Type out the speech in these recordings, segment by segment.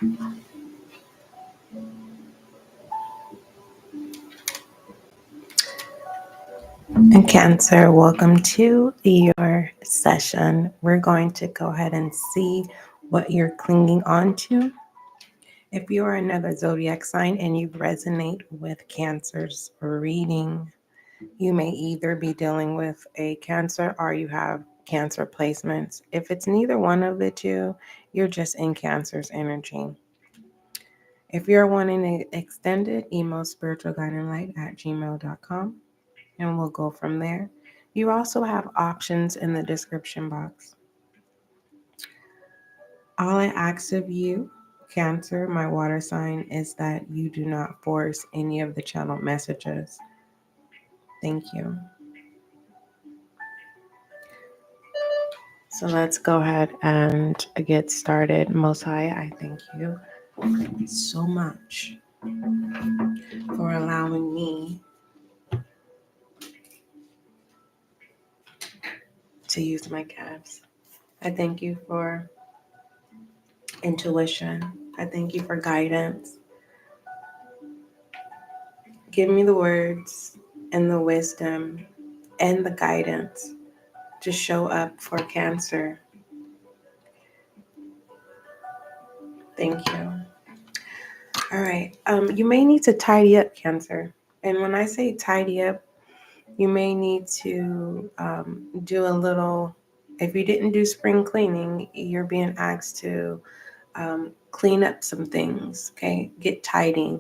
And Cancer, welcome to your session. We're going to go ahead and see what you're clinging on to. If you are another zodiac sign and you resonate with Cancer's reading, you may either be dealing with a Cancer or you have Cancer placements. If it's neither one of the two, you're just in Cancer's energy. If you're wanting an extended, email Spiritual Guiding Light at gmail.com. And we'll go from there. You also have options in the description box. All I ask of you, Cancer, my water sign, is that you do not force any of the channel messages. Thank you. So let's go ahead and get started. Most High, I thank you so much for allowing me to use my gifts. I thank you for intuition. I thank you for guidance. Give me the words and the wisdom and the guidance to show up for Cancer. Thank you. All right. You may need to tidy up, Cancer. And when I say tidy up, you may need to do a little, if you didn't do spring cleaning, you're being asked to clean up some things, okay? Get tidy.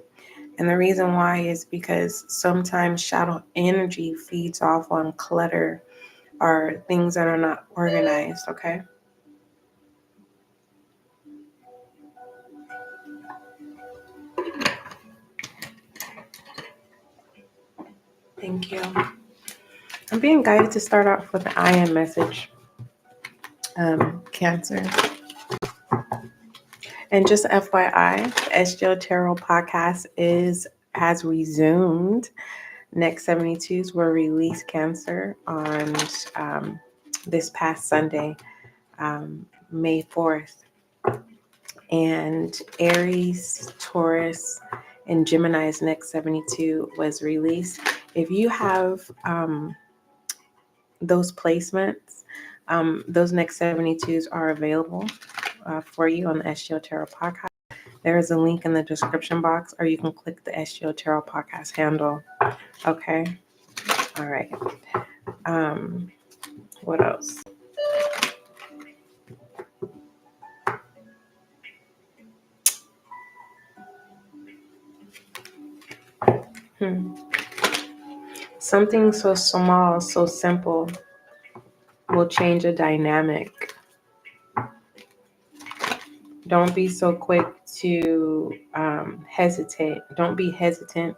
And the reason why is because sometimes shadow energy feeds off on clutter or things that are not organized, okay? Thank you. I'm being guided to start off with the I am message, Cancer. And just FYI, the SGL Tarot Podcast has resumed. Next 72s were released, Cancer, on this past Sunday, May 4th. And Aries, Taurus, and Gemini's next 72 was released. If you have those placements, those next 72s are available for you on the SGL Tarot Podcast. There is a link in the description box, or you can click the SGL Tarot Podcast handle. Okay. All right. What else? Something so small, so simple will change a dynamic. Don't be so quick to hesitate. Don't be hesitant.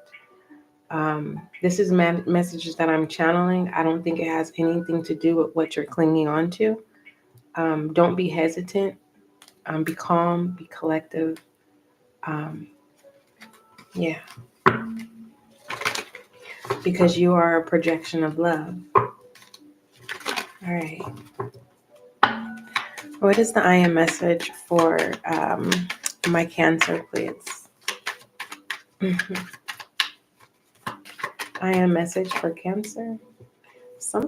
This is messages that I'm channeling. I don't think it has anything to do with what you're clinging on to. Don't be hesitant. Be calm. Be collective. Yeah. Because you are a projection of love. All right. What is the I am message for my Cancer, please? I am message for Cancer. I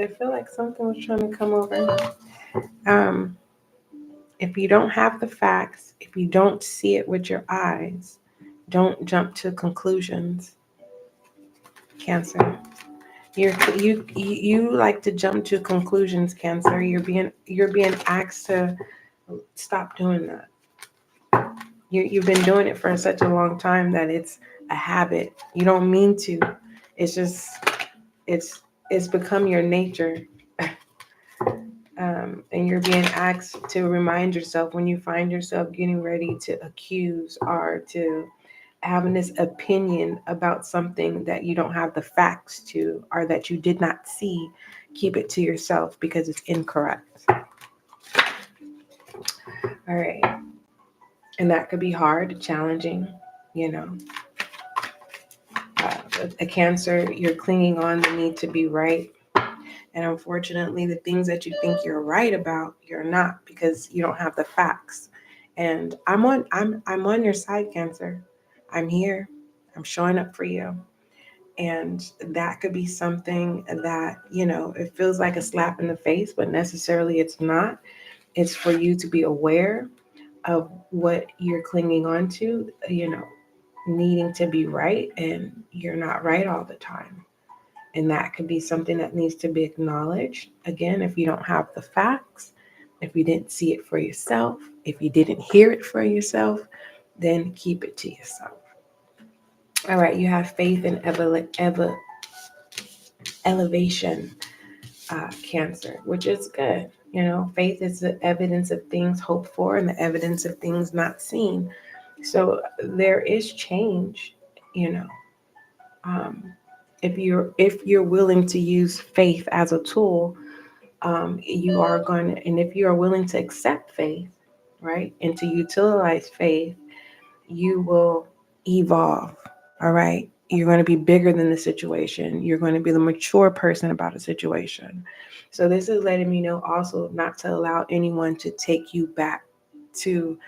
feel like something was trying to come over. If you don't have the facts, if you don't see it with your eyes, don't jump to conclusions, Cancer. You like to jump to conclusions, Cancer. You're being asked to stop doing that. You've been doing it for such a long time that it's a habit. You don't mean to. It's just it's become your nature. And you're being asked to remind yourself when you find yourself getting ready to accuse or to having this opinion about something that you don't have the facts to or that you did not see, keep it to yourself because it's incorrect. All right. And that could be hard, challenging, you know. A Cancer, you're clinging on the need to be right. And unfortunately, the things that you think you're right about, you're not because you don't have the facts. And I'm on your side, Cancer. I'm here. I'm showing up for you. And that could be something that, it feels like a slap in the face, but necessarily it's not. It's for you to be aware of what you're clinging on to, needing to be right, and you're not right all the time. And that could be something that needs to be acknowledged. Again, if you don't have the facts, if you didn't see it for yourself, if you didn't hear it for yourself, then keep it to yourself. All right, you have faith and elevation, Cancer, which is good. Faith is the evidence of things hoped for and the evidence of things not seen. So there is change, um, if you're willing to use faith as a tool, you are going to, and if you are willing to accept faith, right, and to utilize faith, you will evolve. All right. You're going to be bigger than the situation. You're going to be the mature person about a situation. So this is letting me know also not to allow anyone to take you back to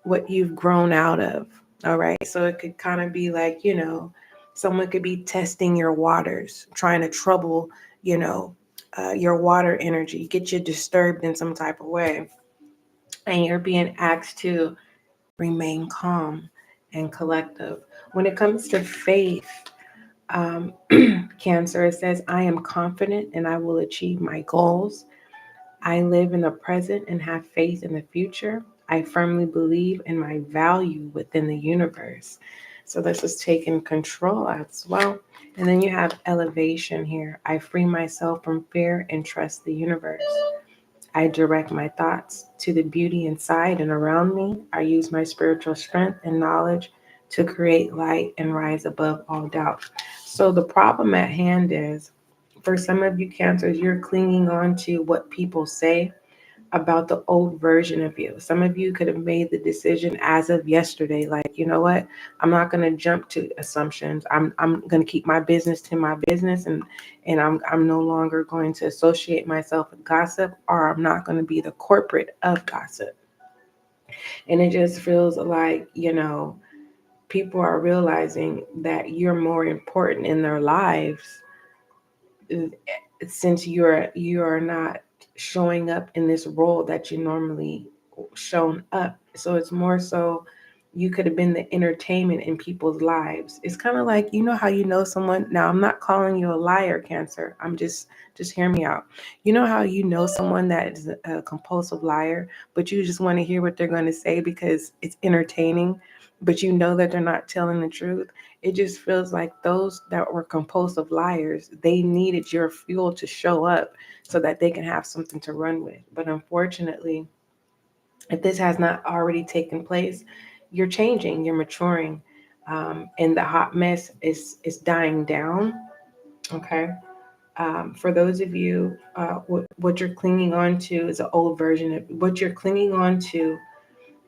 what you've grown out of. All right. So it could kind of be like, someone could be testing your waters, trying to trouble, your water energy, get you disturbed in some type of way. And you're being asked to remain calm and collective. When it comes to faith, Cancer, it says, I am confident and I will achieve my goals. I live in the present and have faith in the future. I firmly believe in my value within the universe. So this is taking control as well. And then you have elevation here. I free myself from fear and trust the universe. I direct my thoughts to the beauty inside and around me. I use my spiritual strength and knowledge to create light and rise above all doubt. So the problem at hand is, for some of you Cancers, you're clinging on to what people say about the old version of you. Some of you could have made the decision as of yesterday, like, you know what? I'm not going to jump to assumptions. I'm going to keep my business to my business, and I'm no longer going to associate myself with gossip, or I'm not going to be the corporate of gossip. And it just feels like, people are realizing that you're more important in their lives, since you are not showing up in this role that you normally shown up. So it's more so you could have been the entertainment in people's lives. It's kind of like, how someone. Now, I'm not calling you a liar, Cancer. I'm just hear me out. You know how someone that is a compulsive liar, but you just want to hear what they're going to say because it's entertaining, but you know that they're not telling the truth. It just feels like those that were compulsive liars, they needed your fuel to show up so that they can have something to run with. But unfortunately, if this has not already taken place, you're changing, you're maturing, and the hot mess is dying down. Okay. For those of you, what you're clinging on to is an old version of what you're clinging on to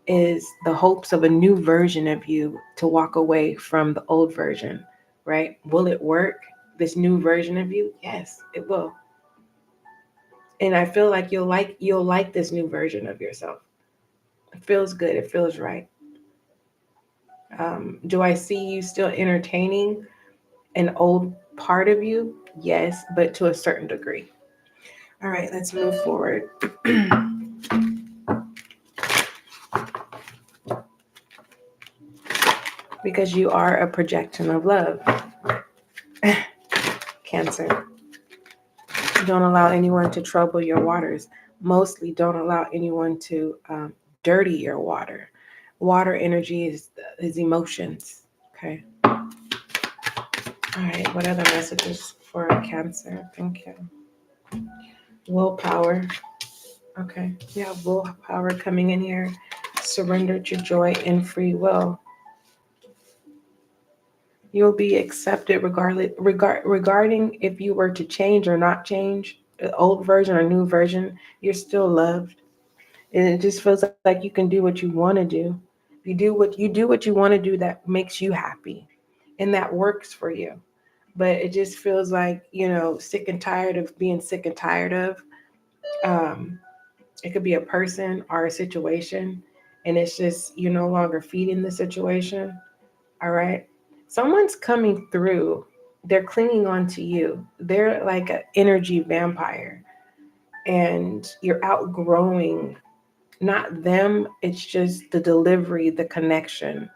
is the hopes of a new version of you to walk away from the old version, right? Will it work? This new version of you? Yes, it will. And I feel like you'll like this new version of yourself. It feels good. It feels right. Do I see you still entertaining an old part of you? Yes, but to a certain degree. All right, let's move forward. Because you are a projection of love. Cancer. Don't allow anyone to trouble your waters. Mostly don't allow anyone to dirty your water. Water energy is emotions. Okay. All right. What other messages for Cancer? Thank you. Willpower. Okay. Yeah, willpower coming in here. Surrender to joy and free will. You'll be accepted regarding if you were to change or not change, the old version or new version, you're still loved. And it just feels like you can do what you want to do. You do what you want to do that makes you happy, and that works for you. But it just feels like, sick and tired of being sick and tired of. It could be a person or a situation, and it's just you're no longer feeding the situation. All right. Someone's coming through. They're clinging on to you. They're like an energy vampire. And you're outgrowing not them, it's just the delivery, the connection.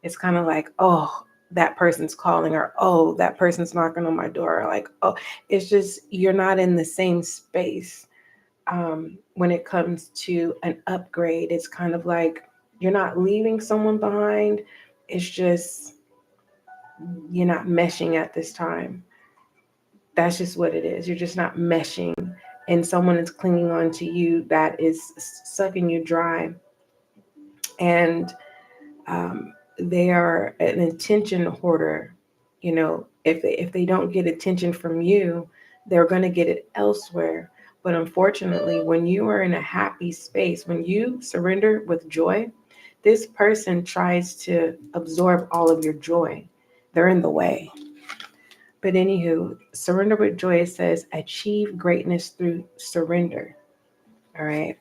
It's kind of like, oh, that person's calling, or oh, that person's knocking on my door. Or like, oh, it's just you're not in the same space. When it comes to an upgrade, it's kind of like you're not leaving someone behind. It's just you're not meshing at this time. That's just what it is. You're just not meshing. And someone is clinging on to you that is sucking you dry. And they are an attention hoarder. You know, if they don't get attention from you, they're going to get it elsewhere. But unfortunately, when you are in a happy space, when you surrender with joy, this person tries to absorb all of your joy. They're in the way. But anywho, surrender with joy, it says achieve greatness through surrender. All right.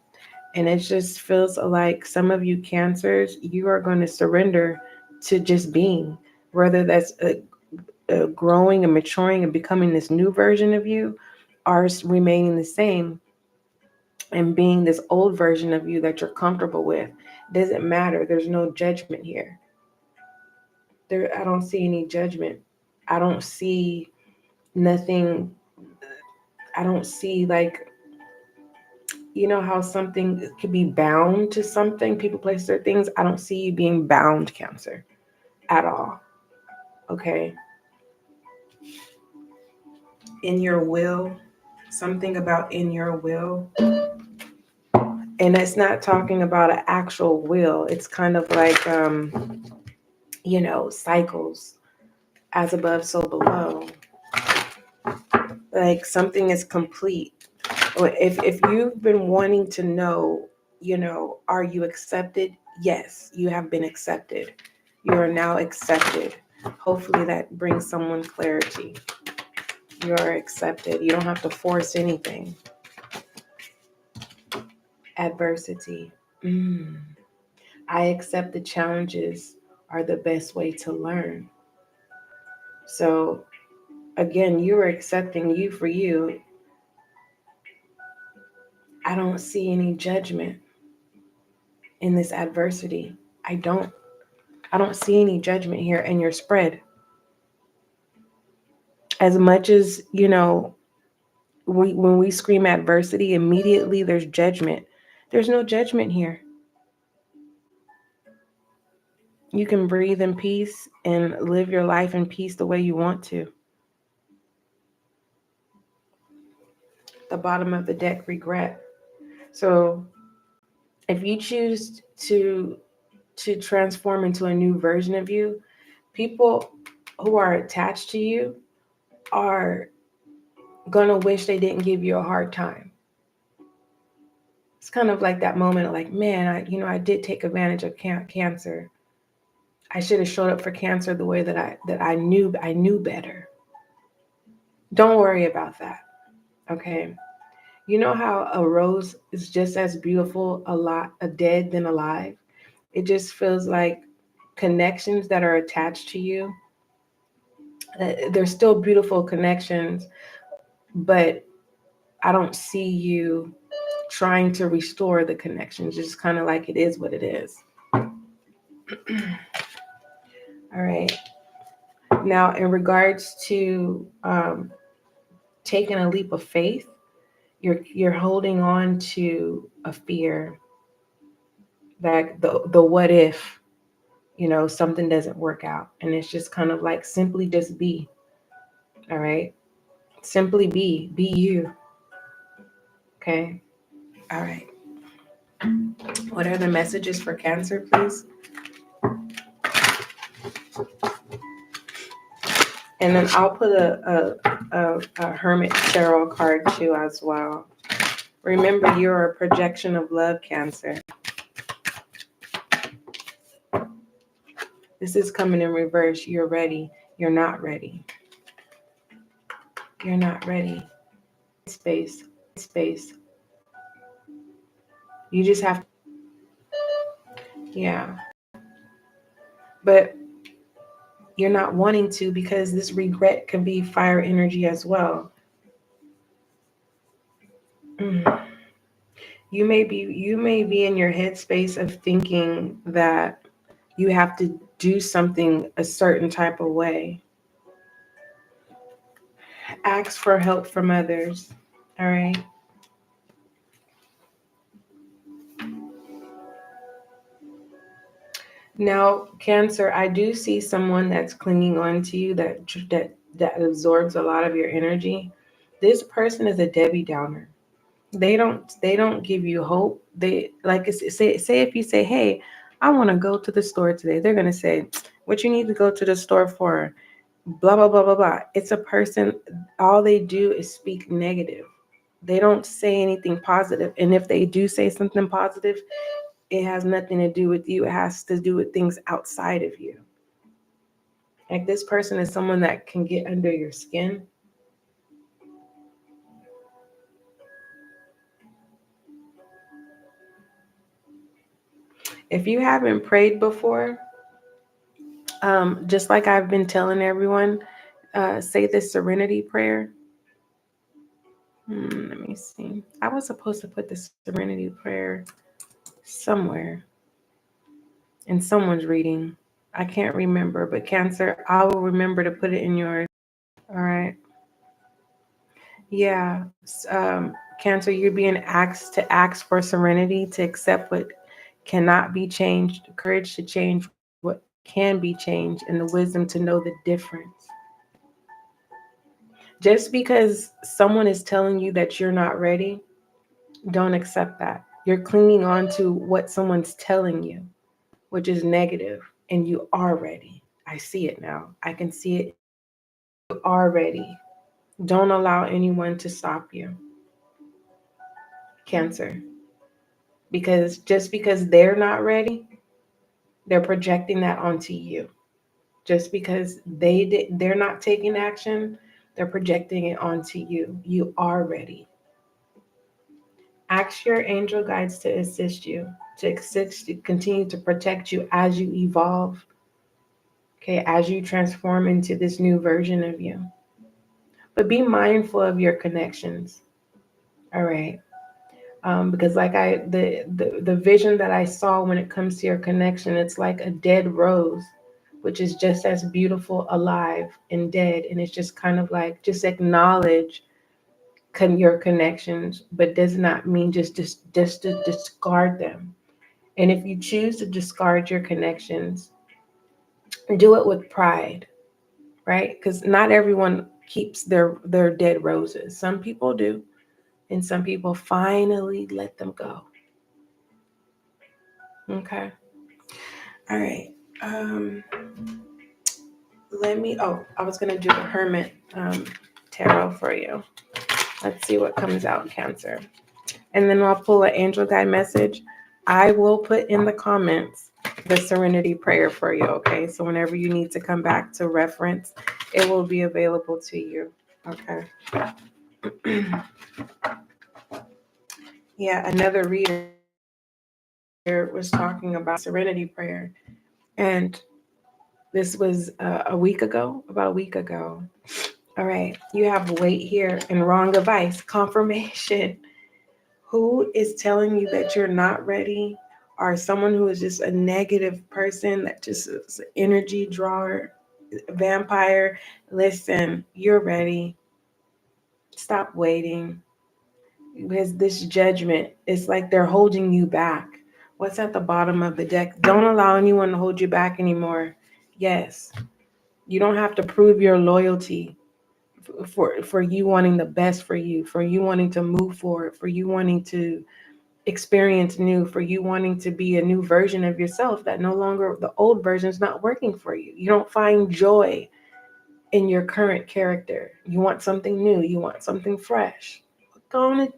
And it just feels like some of you Cancers, you are going to surrender to just being, whether that's growing and maturing and becoming this new version of you, or remaining the same and being this old version of you that you're comfortable with. Doesn't matter. There's no judgment here. I don't see any judgment. I don't see nothing. I don't see like, you know how something could be bound to something, people place their things. I don't see you being bound, Cancer, at all. Okay. In your will, something about in your will. And it's not talking about an actual will. It's kind of like, cycles, as above, so below. Like something is complete. If you've been wanting to know, are you accepted? Yes, you have been accepted. You are now accepted. Hopefully that brings someone clarity. You are accepted. You don't have to force anything. Adversity. I accept the challenges are the best way to learn. So again, you are accepting you for you. I don't see any judgment in this adversity. I don't see any judgment here in your spread. As much as, when we scream adversity, immediately there's judgment. There's no judgment here. You can breathe in peace and live your life in peace the way you want to. The bottom of the deck, regret. So if you choose to transform into a new version of you, people who are attached to you are gonna wish they didn't give you a hard time. It's kind of like that moment of like, man, I did take advantage of Cancer. I should have showed up for Cancer the way that I knew better. Don't worry about that. Okay. You know how a rose is just as beautiful a dead than alive? It just feels like connections that are attached to you. They're still beautiful connections, but I don't see you trying to restore the connections. It's just kind of like it is what it is. All right. Now, in regards to taking a leap of faith, you're holding on to a fear that the what if, something doesn't work out. And it's just kind of like simply just be. All right. Simply be you. Okay. All right. What are the messages for Cancer, please? And then I'll put a Hermit Tarot card too as well. Remember, you're a projection of love, Cancer. This is coming in reverse. You're ready. You're not ready. You're not ready. Space. You just have Yeah. But you're not wanting to because this regret can be fire energy as well. You may be in your headspace of thinking that you have to do something a certain type of way. Ask for help from others. All right. Now, Cancer, I do see someone that's clinging on to you that absorbs a lot of your energy. This person is a Debbie Downer. They don't give you hope. They like say if you say, "Hey, I want to go to the store today," they're gonna say, "What you need to go to the store for?" Blah blah blah blah blah. It's a person. All they do is speak negative. They don't say anything positive. And if they do say something positive, it has nothing to do with you. It has to do with things outside of you. Like this person is someone that can get under your skin. If you haven't prayed before, just like I've been telling everyone, say the serenity prayer. Let me see. I was supposed to put the serenity prayer somewhere in someone's reading. I can't remember, but Cancer, I will remember to put it in yours. All right. Yeah. Cancer, you're being asked to ask for serenity, to accept what cannot be changed, courage to change what can be changed, and the wisdom to know the difference. Just because someone is telling you that you're not ready, don't accept that. You're clinging on to what someone's telling you, which is negative, and you are ready. I see it now. I can see it. You are ready. Don't allow anyone to stop you. Cancer. Because just because they're not ready, they're projecting that onto you. Just because they're not taking action, they're projecting it onto you. You are ready. Ask your angel guides to assist you, to continue to protect you as you evolve, okay, as you transform into this new version of you. But be mindful of your connections, all right? Because like the vision that I saw when it comes to your connection, it's like a dead rose, which is just as beautiful alive and dead. And it's just kind of like, just acknowledge your connections, but does not mean just to discard them. And if you choose to discard your connections, do it with pride, right? Because not everyone keeps their dead roses. Some people do, and some people finally let them go. Okay. All right. I was gonna do the Hermit tarot for you. Let's see what comes out, Cancer. And then I'll pull an angel guide message. I will put in the comments the serenity prayer for you, okay? So whenever you need to come back to reference, it will be available to you, okay? Yeah, another reader was talking about serenity prayer. And this was about a week ago. All right, you have weight here and wrong advice, confirmation. Who is telling you that you're not ready, or someone who is just a negative person that just is an energy drawer, vampire? Listen, you're ready. Stop waiting. Because this judgment, it's like they're holding you back. What's at the bottom of the deck? Don't allow anyone to hold you back anymore. Yes, you don't have to prove your loyalty for you wanting the best for you wanting to move forward, for you wanting to experience new, for you wanting to be a new version of yourself, that no longer the old version is not working for you. You don't find joy in your current character. You want something new. You want something fresh. Go on and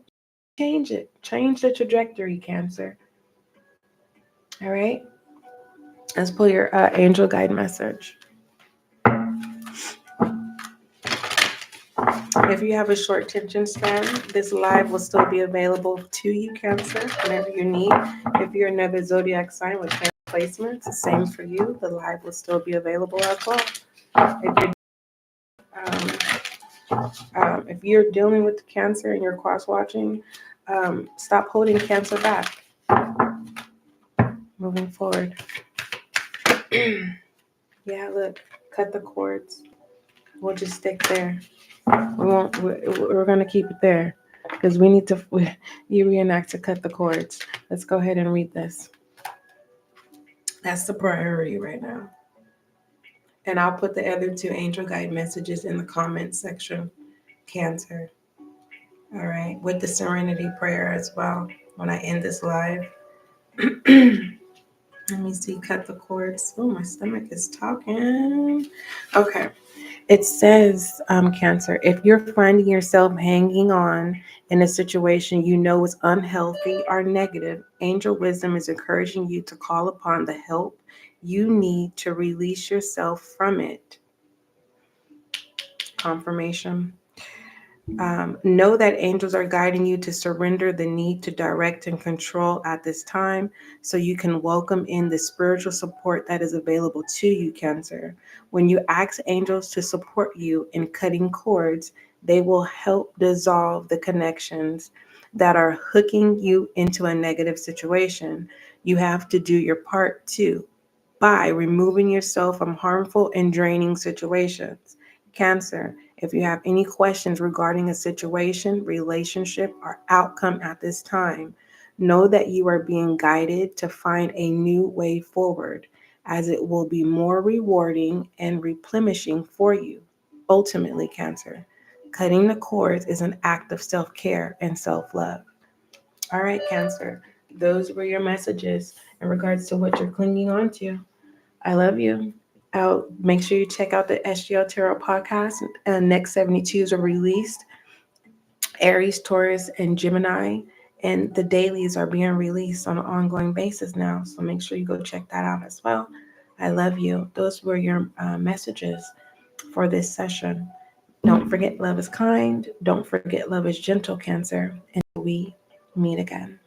change it. Change the trajectory, Cancer. All right. Let's pull your angel guide message. If you have a short attention span, this live will still be available to you, Cancer, whenever you need. If you're another zodiac sign with Cancer placements. Same for you. The live will still be available as well. If you're dealing with Cancer and you're cross-watching, stop holding Cancer back. Moving forward. Yeah, look, cut the cords. We'll just stick there. We're going to keep it there because we need to, you reenact to cut the cords. Let's go ahead and read this. That's the priority right now. And I'll put the other two angel guide messages in the comments section. Cancer. All right. With the serenity prayer as well when I end this live. Let me see. Cut the cords. Oh, my stomach is talking. Okay. It says, Cancer, if you're finding yourself hanging on in a situation you know is unhealthy or negative, angel wisdom is encouraging you to call upon the help you need to release yourself from it. Confirmation. Know that angels are guiding you to surrender the need to direct and control at this time so you can welcome in the spiritual support that is available to you, Cancer. When you ask angels to support you in cutting cords, they will help dissolve the connections that are hooking you into a negative situation. You have to do your part too by removing yourself from harmful and draining situations. Cancer, if you have any questions regarding a situation, relationship, or outcome at this time, know that you are being guided to find a new way forward, as it will be more rewarding and replenishing for you. Ultimately, Cancer, cutting the cords is an act of self-care and self-love. All right, Cancer, those were your messages in regards to what you're clinging on to. I love you. Make sure you check out the SGL Tarot Podcast. Next 72s are released. Aries, Taurus, and Gemini. And the dailies are being released on an ongoing basis now. So make sure you go check that out as well. I love you. Those were your messages for this session. Don't forget love is kind. Don't forget love is gentle, Cancer. And we meet again.